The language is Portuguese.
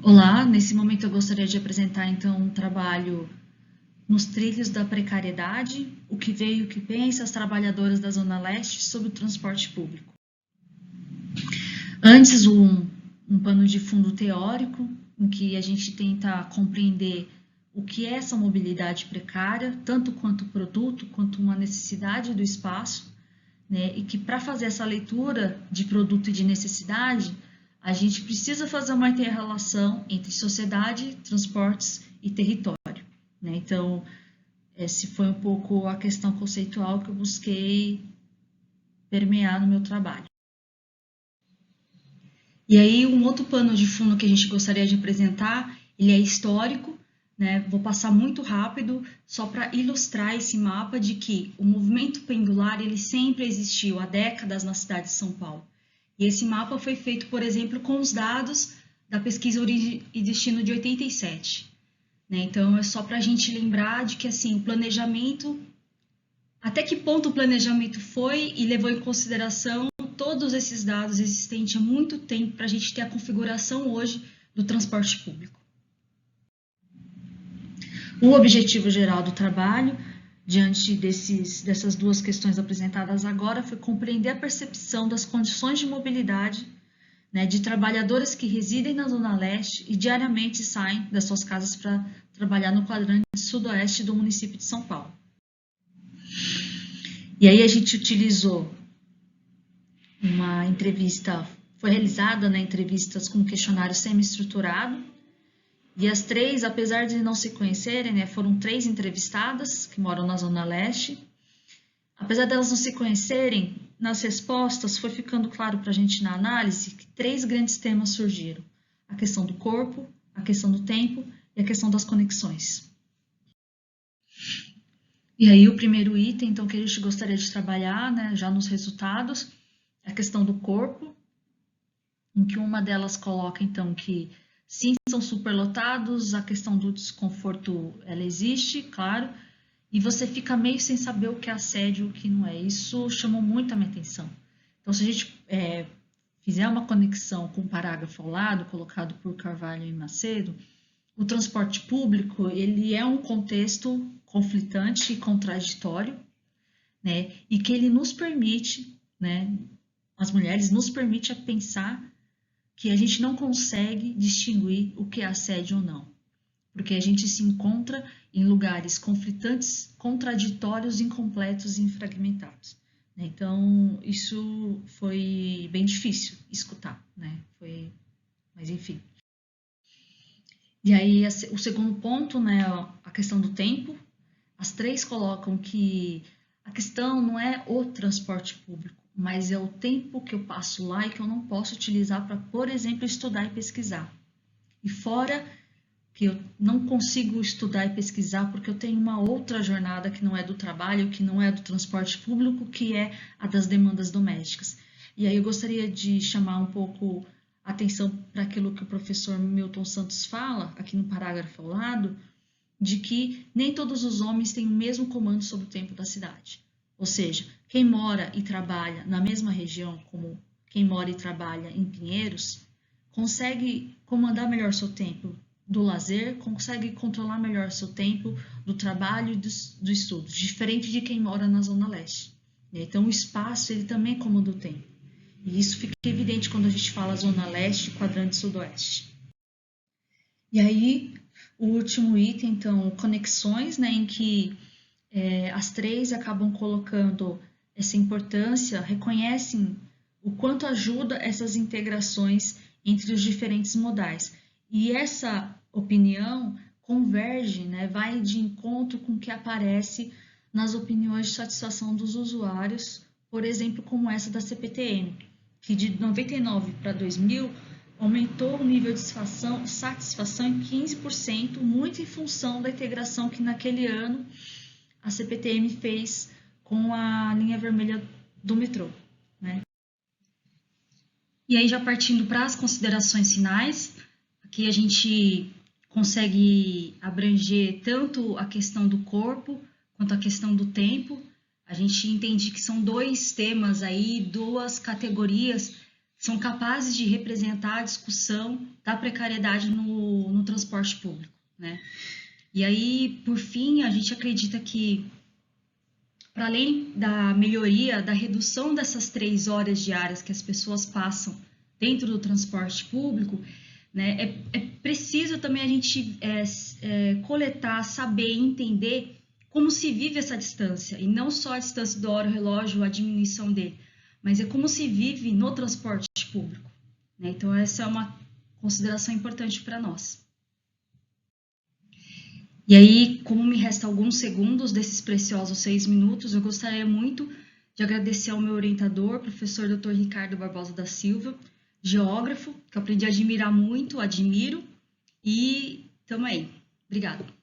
Olá, nesse momento eu gostaria de apresentar então um trabalho nos trilhos da precariedade, o que veio, o que pensa as trabalhadoras da Zona Leste sobre o transporte público. Antes, um pano de fundo teórico, em que a gente tenta compreender o que é essa mobilidade precária, tanto quanto produto, quanto uma necessidade do espaço, né? E que para fazer essa leitura de produto e de necessidade, a gente precisa fazer uma inter-relação entre sociedade, transportes e território, né? Então, esse foi um pouco a questão conceitual que eu busquei permear no meu trabalho. E aí, um outro pano de fundo que a gente gostaria de apresentar, ele é histórico, né? Vou passar muito rápido, só para ilustrar esse mapa de que o movimento pendular, ele sempre existiu há décadas na cidade de São Paulo. E esse mapa foi feito, por exemplo, com os dados da pesquisa Origem e Destino de 87. Né? Então, é só para a gente lembrar de que, assim, o planejamento, até que ponto o planejamento foi e levou em consideração todos esses dados existentes há muito tempo para a gente ter a configuração hoje do transporte público. O objetivo geral do trabalho, diante dessas duas questões apresentadas agora, foi compreender a percepção das condições de mobilidade, né, de trabalhadores que residem na Zona Leste e diariamente saem das suas casas para trabalhar no quadrante sudoeste do município de São Paulo. E aí a gente utilizou uma entrevista, foi realizada, né, entrevistas com um questionário semi-estruturado, e as três, apesar de não se conhecerem, né, foram três entrevistadas que moram na Zona Leste. Apesar delas não se conhecerem, nas respostas foi ficando claro para a gente na análise que três grandes temas surgiram: a questão do corpo, a questão do tempo e a questão das conexões. E aí o primeiro item, então, que a gente gostaria de trabalhar, né, já nos resultados, é a questão do corpo, em que uma delas coloca, então, que sim, são superlotados, a questão do desconforto, ela existe, claro, e você fica meio sem saber o que é assédio e o que não é. Isso chamou muito a minha atenção. Então, se a gente fizer uma conexão com o parágrafo ao lado, colocado por Carvalho e Macedo, o transporte público, ele é um contexto conflitante e contraditório, né, e que ele nos permite, né, as mulheres nos permite a pensar que a gente não consegue distinguir o que é assédio ou não, porque a gente se encontra em lugares conflitantes, contraditórios, incompletos e fragmentados. Então, isso foi bem difícil escutar, né? Mas enfim. E aí, o segundo ponto, né, a questão do tempo. As três colocam que a questão não é o transporte público, mas é o tempo que eu passo lá e que eu não posso utilizar para, por exemplo, estudar e pesquisar. E fora que eu não consigo estudar e pesquisar porque eu tenho uma outra jornada que não é do trabalho, que não é do transporte público, que é a das demandas domésticas. E aí eu gostaria de chamar um pouco a atenção para aquilo que o professor Milton Santos fala, aqui no parágrafo ao lado, de que nem todos os homens têm o mesmo comando sobre o tempo da cidade. Ou seja, quem mora e trabalha na mesma região, como quem mora e trabalha em Pinheiros, consegue comandar melhor seu tempo do lazer, consegue controlar melhor seu tempo do trabalho e do estudo, diferente de quem mora na Zona Leste. Então, o espaço, ele também comanda o tempo. E isso fica evidente quando a gente fala Zona Leste e quadrante sudoeste. E aí, o último item, então, conexões, né, em que as três acabam colocando essa importância, reconhecem o quanto ajuda essas integrações entre os diferentes modais. E essa opinião converge, né, vai de encontro com o que aparece nas opiniões de satisfação dos usuários, por exemplo, como essa da CPTM, que de 99 para 2000 aumentou o nível de satisfação em 15%, muito em função da integração que naquele ano a CPTM fez com a linha vermelha do metrô, né? E aí, já partindo para as considerações finais, aqui a gente consegue abranger tanto a questão do corpo quanto a questão do tempo. A gente entende que são dois temas aí, duas categorias são capazes de representar a discussão da precariedade no transporte público, né? E aí, por fim, a gente acredita que, para além da melhoria, da redução dessas 3 horas diárias que as pessoas passam dentro do transporte público, né, é preciso também a gente coletar, saber, entender como se vive essa distância, e não só a distância do hora-relógio, a diminuição dele, mas é como se vive no transporte público, né? Então, essa é uma consideração importante para nós. E aí, como me resta alguns segundos desses preciosos 6 minutos, eu gostaria muito de agradecer ao meu orientador, professor Dr. Ricardo Barbosa da Silva, geógrafo, que eu aprendi a admirar muito, admiro, e tamo aí. Obrigada.